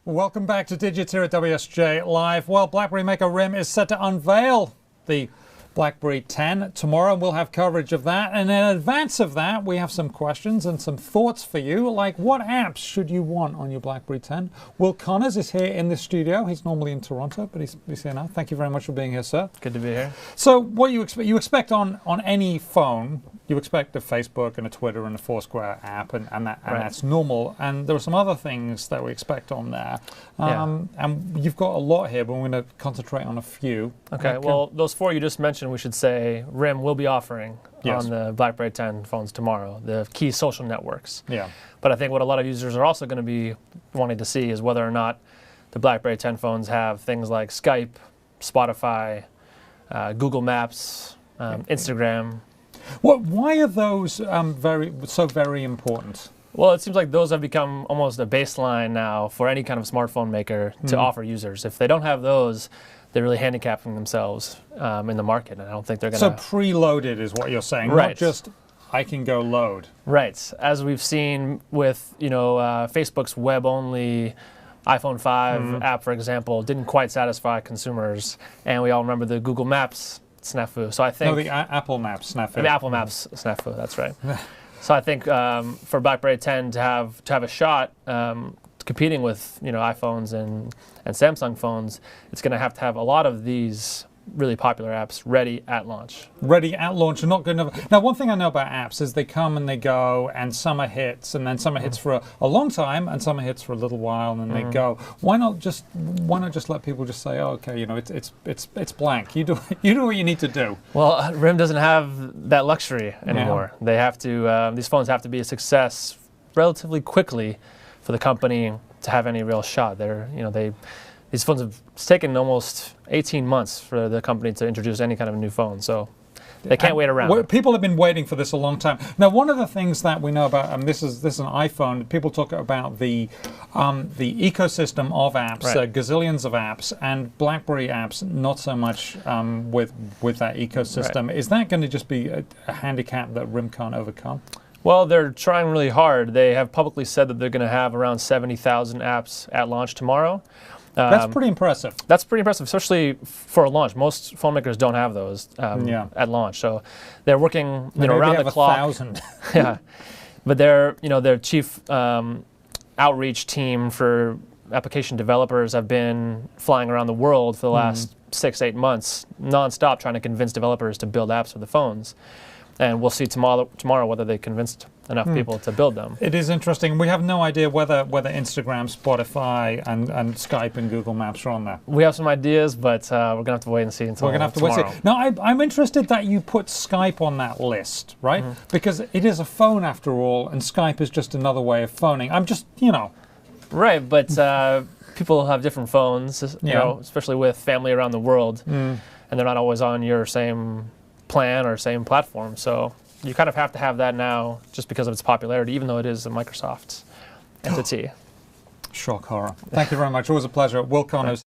Welcome back to Digits here at WSJ Live. Well, BlackBerry maker RIM is set to unveil the BlackBerry 10 tomorrow, and we'll have coverage of that. And in advance of that, we have some questions and some thoughts for you, like what apps should you want on your BlackBerry 10? Will Connors is here in the studio. He's normally in Toronto, but he's here now. Thank you very much for being here, sir. Good to be here. So what you expect on any phone, you expect a Facebook and a Twitter and a Foursquare app, and that's normal. And there are some other things that we expect on there. And you've got a lot here, but we're going to concentrate on a few. Okay, well, those four you just mentioned, we should say RIM will be offering on the BlackBerry 10 phones tomorrow, the key social networks. Yeah. But I think what a lot of users are also going to be wanting to see is whether or not the BlackBerry 10 phones have things like Skype, Spotify, Google Maps, Instagram. Why are those so very important? Well, it seems like those have become almost a baseline now for any kind of smartphone maker to offer users. If they don't have those, they're really handicapping themselves in the market, and I don't think they're going to... So preloaded is what you're saying, right. Not just I can go load. Right. As we've seen with Facebook's web-only iPhone 5 app, for example, didn't quite satisfy consumers, and we all remember the Google Maps snafu. So I think... No, the Apple Maps snafu. The Apple Maps snafu, that's right. So I think for BlackBerry 10 to have a shot competing with iPhones and Samsung phones, it's going to have a lot of these really popular apps ready at launch. Ready at launch and not good enough. Now, one thing I know about apps is they come and they go, and some are hits, and then some are hits for a long time, and some are hits for a little while, and then they go. Why not just let people just say, oh, okay, it's blank. You do what you need to do. Well, RIM doesn't have that luxury anymore. Yeah. They have to. These phones have to be a success relatively quickly for the company to have any real shot. These phones have taken almost 18 months for the company to introduce any kind of new phone, so they can't wait around. People have been waiting for this a long time. Now, one of the things that we know about, this is an iPhone. People talk about the ecosystem of apps, gazillions of apps, and BlackBerry apps not so much with that ecosystem. Right. Is that going to just be a handicap that RIM can't overcome? Well, they're trying really hard. They have publicly said that they're going to have around 70,000 apps at launch tomorrow. That's pretty impressive. That's pretty impressive, especially for a launch. Most phone makers don't have those at launch, so they're working around the clock. 1,000. Yeah, but their chief outreach team for application developers have been flying around the world for the last 6-8 months, nonstop, trying to convince developers to build apps for the phones. And we'll see tomorrow whether they convinced enough people to build them. It is interesting. We have no idea whether Instagram, Spotify, and Skype and Google Maps are on there. We have some ideas, but we're going to have to wait and see until tomorrow. We're going to have to wait and see. Now, I'm interested that you put Skype on that list, right? Because it is a phone after all, and Skype is just another way of phoning. I'm just, Right, but people have different phones, especially with family around the world, and they're not always on your same plan or same platform, so you kind of have to have that now just because of its popularity, even though it is a Microsoft entity. Shock horror. Thank you very much. Always a pleasure. Will Connors.